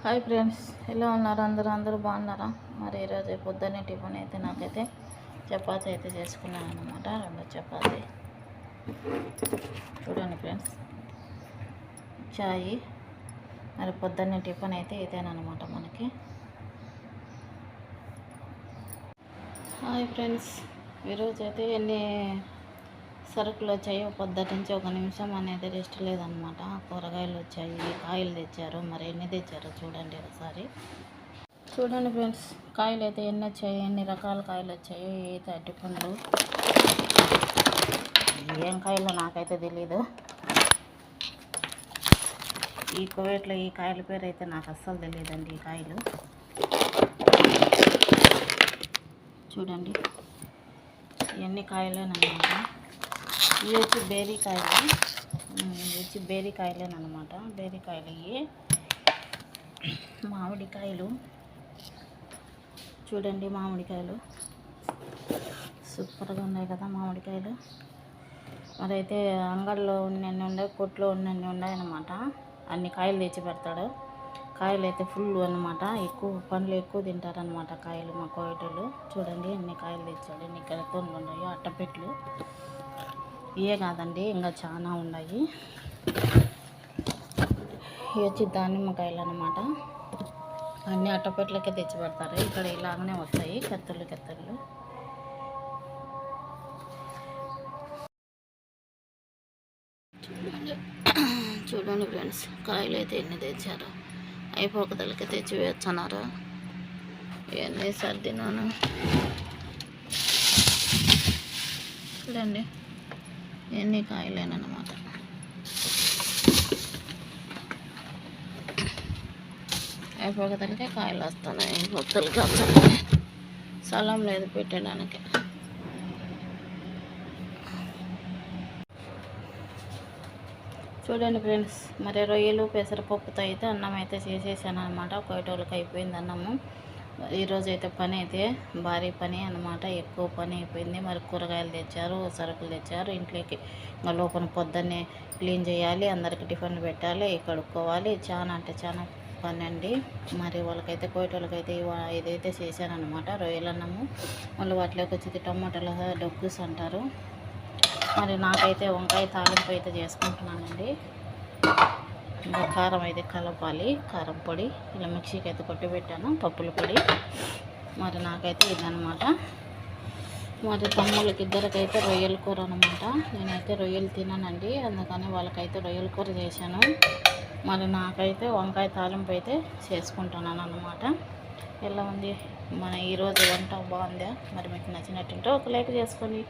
Hi friends, ఎలా ఉన్నారు? అందరూ బాగున్నారా? మరి ఈరోజు పొద్దున్నే టిఫిన్ అయితే నాకైతే చపాతీ అయితే చేసుకున్నాను అనమాట. 2 చపాతీ చూడండి ఫ్రెండ్స్, చాయ్. మరి పొద్దున్నే టిఫిన్ అయితే ఇదేనమాట మనకి. హాయ్ ఫ్రెండ్స్, ఈరోజు అయితే ఎన్ని సరుకులు వచ్చాయి. పొద్దుటి నుంచి ఒక నిమిషం అనేది రెస్ట్ లేదనమాట. కూరగాయలు వచ్చాయి, కాయలు తెచ్చారు. మరి ఎన్ని తెచ్చారో చూడండి ఒకసారి. చూడండి ఫ్రెండ్స్, కాయలు అయితే ఎన్ని వచ్చాయి, ఎన్ని రకాల కాయలు వచ్చాయి. అయితే అరటిపండ్లు, ఏం కాయలు నాకైతే తెలీదు. ఈ కువైట్లో ఈ కాయల పేరు అయితే నాకు అస్సలు తెలియదండి. ఈ కాయలు చూడండి, ఎన్ని కాయలేనమాట. ఇవి వచ్చి బేరీకాయలేనమాట. బేరీకాయలు ఇవి. మామిడికాయలు చూడండి, మామిడికాయలు సూపర్గా ఉన్నాయి కదా మామిడికాయలు. మరి అయితే అంగడిలో ఉన్నన్ని ఉన్నాయి, కొట్లో ఉన్నన్ని ఉన్నాయన్నమాట. అన్ని కాయలు తెచ్చి పెడతాడు. కాయలు అయితే ఫుల్ అనమాట. పండ్లు ఎక్కువ తింటారనమాట కాయలు మా కోయటోళ్ళు. చూడండి ఎన్ని కాయలు తెచ్చాడు. ఎన్ని కడుక్కొని ఉన్నాయో అట్టపెట్లు. ఇవే కాదండి, ఇంకా చాలా ఉన్నాయి. ఇవి వచ్చి దానిమ్మకాయలు అనమాట. అన్ని అట్టపెట్లకే తెచ్చి పెడతారు. ఇక్కడ ఇలాగనే వస్తాయి కత్తెర్లు. చూడండి ఫ్రెండ్స్, కాయలు అయితే ఎన్ని తెచ్చారు. అయిపోకదలకి తెచ్చి వేస్తున్నారు. ఇవన్నీ సర్దినాను. చూడండి ఎన్ని కాయలేనమాట. అయిపోకదలకే కాయలు వస్తున్నాయి. భక్తులు కాదు, స్థలం లేదు పెట్టడానికి. చూడండి ఫ్రెండ్స్, మరి రొయ్యలు పెసరపప్పుతో అయితే అన్నం అయితే చేసేసాను అనమాట. కోయటోళ్ళకి అయిపోయింది అన్నము. ఈరోజు అయితే పని అయితే భారీ పని అనమాట. ఎక్కువ పని అయిపోయింది. మరి కూరగాయలు తెచ్చారు, సరుకులు తెచ్చారు. ఇంట్లోకి ఇంకా లోపల పొద్దున్నే క్లీన్ చేయాలి, అందరికి టిఫిన్ పెట్టాలి, కడుక్కోవాలి. చాలా అంటే చాలా పని అండి. మరి వాళ్ళకైతే కోయటోళ్ళకైతే ఇదైతే చేశాను అనమాట, రొయ్యల అన్నము. మళ్ళీ వాటిలోకి వచ్చి టమాటాల డొక్కుస్ అంటారు. మరి నాకైతే వంకాయ తాలింపు అయితే చేసుకుంటున్నానండి. ఇంకా కారం అయితే కలపాలి, కారం పొడి ఇలా మిక్సీకి అయితే కొట్టి పెట్టాను, పప్పుల పొడి. మరి నాకైతే ఇదనమాట. మరి తమ్ముళ్ళకి ఇద్దరికైతే రొయ్యల కూర అనమాట. నేనైతే రొయ్యలు తినానండి, అందుకని వాళ్ళకైతే రొయ్యల కూర చేశాను. మరి నాకైతే వంకాయ తాలింపు అయితే చేసుకుంటున్నాను అనమాట. ఎలా ఉంది మన ఈరోజు వంట? బాగుందా? మరి మీకు నచ్చినట్టుంటే ఒక లైక్ చేసుకొని